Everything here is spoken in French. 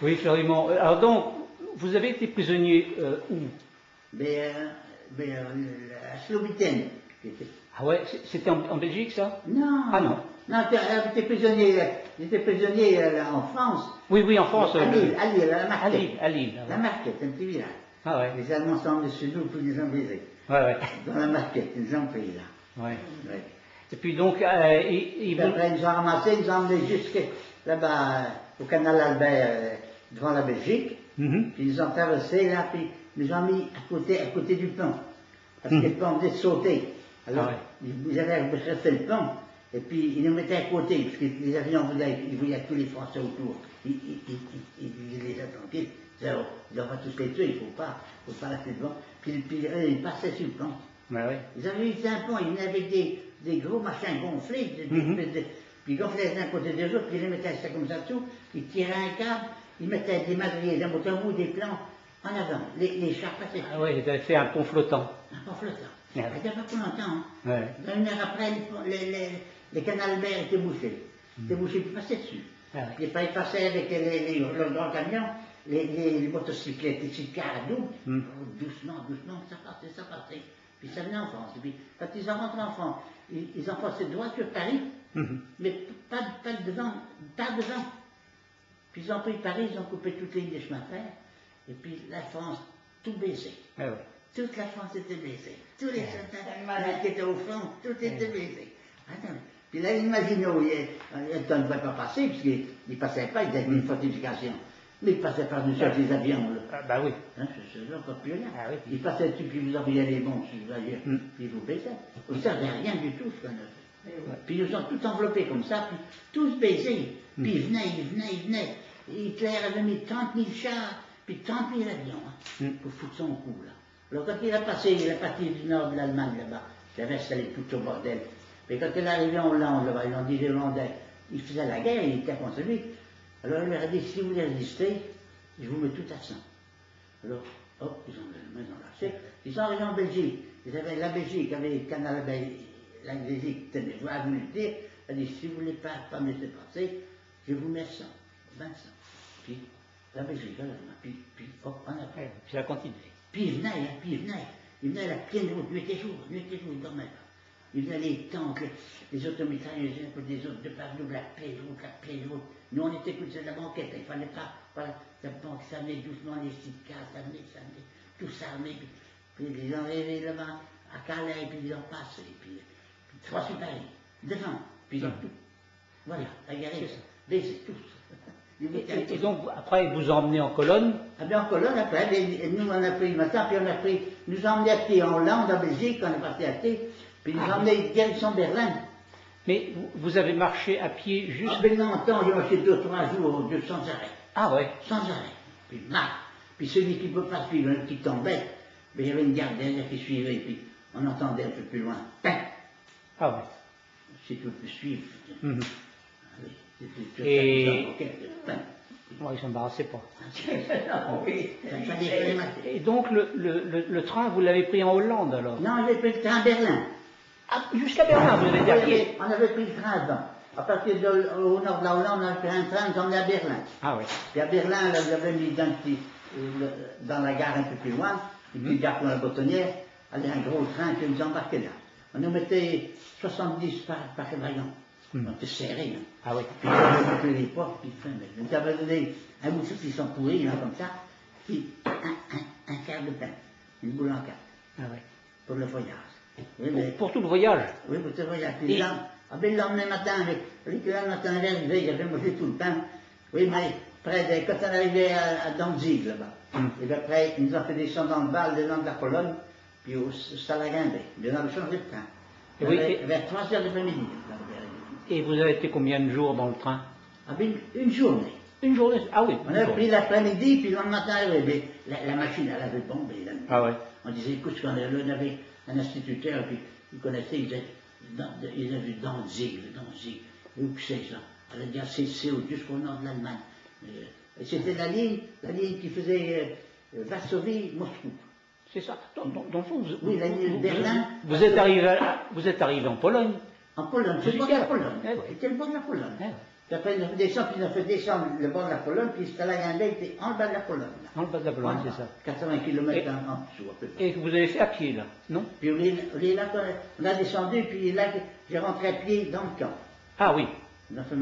Oui, Florimond. Alors donc, vous avez été prisonnier où? À Slobiten. Ah ouais, c'était en Belgique, ça? Non. Ah non. Non, j'étais prisonnier en France. Oui, oui, en France. À Lille, à la Marquette. À Lille. La Marquette, un petit village. Ah ouais. Les Allemands sont dessus nous, puis ils nous ont brisés. Ouais, ouais. Dans la Marquette, ils nous ont pris là. Ouais. Ouais. Et puis donc, Puis après, ils nous ont ramassés, ils nous ont emmenés jusque là-bas, au canal Albert, devant la Belgique. Mhm. Puis ils ont traversé là, puis ils nous ont mis à côté du pont. Parce que le pont venait de sauter. Alors, ils avaient refait le pont, et puis ils nous mettaient à côté, parce que les avions ils voyaient tous les Français autour. Ils les attendaient, ils disaient, on va tous les tuer, il ne faut pas lâcher le pont. Puis ils passaient sur le pont. Ouais, ouais. Ils avaient eu un pont, ils venaient avec des gros machins gonflés, puis ils gonflaient d'un côté des autres, puis ils les mettaient ça comme ça dessous, ils tiraient un câble, ils mettaient des madriers d'un bout à bout, des plans en avant. Les chars passaient. Ah ouais, ils avaient fait un pont flottant. Un pont flottant. Ouais. Ça n'a pas plus longtemps. Hein. Ouais. Une heure après, les canals Albert étaient bouchés. Ils étaient bouchés, puis ils passaient dessus. Ah ouais. Ils passaient avec le grand camion, les motocyclettes, les cars doubles, doucement, ça partait. Puis ça venait en France. Et puis, quand ils sont rentrés en France, ils ont passé droit sur Paris, mais pas devant. Puis ils ont pris Paris, ils ont coupé toutes les lignes de chemin de fer, et puis la France, tout baissé. Ah ouais. Toute la France était baissée. Tous les soldats qui étaient au front, tout était baissé. Attends. Puis là, imaginez, le temps ne pouvait pas passer, puisqu'il ne passait pas, il avait une fortification. Mais il passait par-dessus les avions. Là. Ah bah oui. Hein, c'est encore plus rien. Ah oui. Il passait dessus, puis vous envoyez les bombes sur ailleurs, puis vous baissez. Vous ne savez rien du tout ce qu'on a fait. Puis ils nous ont tout enveloppés comme ça, puis tous baisés. Puis ils venaient. Hitler avait mis 30 000 chars, puis 30 000 avions, pour foutre son coup, là. Alors quand il a passé, il est parti du nord de l'Allemagne là-bas, il avait installé tout au bordel. Mais quand il est arrivé en Hollande là-bas, ils ont dit les Hollandais, il faisait la guerre, il était contre lui. Alors il leur a dit, si vous voulez résister, je vous mets tout à 100. Alors, hop, ils ont lâché. Ils sont arrivés en Belgique. Ils avaient la Belgique, avec le canal, la Belgique tenait, vous avez voulu le dire, elle a dit, si vous ne voulez pas me laisser passer, je vous mets 100, 20 100. Puis la Belgique, puis hop, on a fait. Puis ça a continué. Puis il venait à la pleine route, nuit et jour, il ne dormait pas. Il venait les tanks, les automitrailleurs les uns côté des autres, de partout, la pleine route. Nous on était couchés de la banquette, il ne fallait pas, voilà, la banque s'amenait doucement, les cars s'amenaient, tous armés, puis ils ont arrivé là-bas, à Calais, puis ils ont passé, puis 3 sur Paris, devant, puis ils ont tout. Voilà, regardez, baissé tous. Et donc, après, ils vous ont emmené en colonne? Ah bien, en colonne, après, nous, on a pris le matin, puis nous ont emmenés à pied en Hollande, en Belgique, on est parti à pied, puis nous ont emmenés direction Berlin. Mais vous avez marché à pied juste... Ah ben longtemps, j'ai marché 2 ou 3 jours, sans arrêt. Ah ouais? Sans arrêt. Puis celui qui ne peut pas suivre, qui tombait, ben, il y avait une garde derrière qui suivait, puis on entendait un peu plus loin. Ah ouais. Si tu peux suivre. Et... Moi, ils ne s'embarrassaient pas. Et donc, le train, vous l'avez pris en Hollande, alors? Non, j'ai pris le train à Berlin. Ah, jusqu'à Berlin, vous avez été à pied? On avait pris le train avant. À partir au nord de la Hollande, on avait pris un train qui emmenait à Berlin. Ah oui. Puis à Berlin, là, vous avez mis dans la gare un peu plus loin, une petite gare pour la boutonnière, il y a un gros train qui nous embarquait là. On nous mettait 70 par wagon. On était serrés. Hein. Ah oui. Puis on avait coupé les portes, puis on nous avait donné un bout de soupe qui sont pourris, là, comme ça, puis un quart de pain, une boule en 4. Ah oui. Pour le voyage. Oui, pour tout le voyage? Oui, pour tout le voyage. Puis là, le lendemain matin, le matin arrivé, il avait mangé tout le pain. Oui, mais quand on arrivait à Danzig, là-bas, et puis après, ils nous ont fait descendre dans le bal, le long de la Pologne, puis au Salagambé. Ils ont changé de train. Oui, vers 3 heures de l'après-midi. Et vous avez été combien de jours dans le train? Ah ben, une journée. Une journée? Ah oui. On a pris l'après-midi, puis le matin, la machine, elle avait bombé. Ah ouais. On disait, écoute, on avait un instituteur, puis il connaissait, il avait vu Danzig. Où c'est ça? Elle a dit, c'est jusqu'au nord de l'Allemagne. Et c'était la ligne qui faisait Varsovie-Moscou. C'est ça. Dans le fond, oui, la ligne Berlin. Vous êtes arrivé en Pologne. En Pologne, c'est le bord de la Pologne. C'était le bord de la Pologne. Puis après, ils ont fait descendre, puis ils ont fait descendre le bord de la colonne, puis Stalag-Andel était en bas de la colonne. Là. En bas de la colonne, c'est ça. 80 km en dessous, à peu près. Et que vous avez fait à pied, là, non? Puis on a descendu, puis là, j'ai rentré à pied dans le camp. Ah oui. On a fait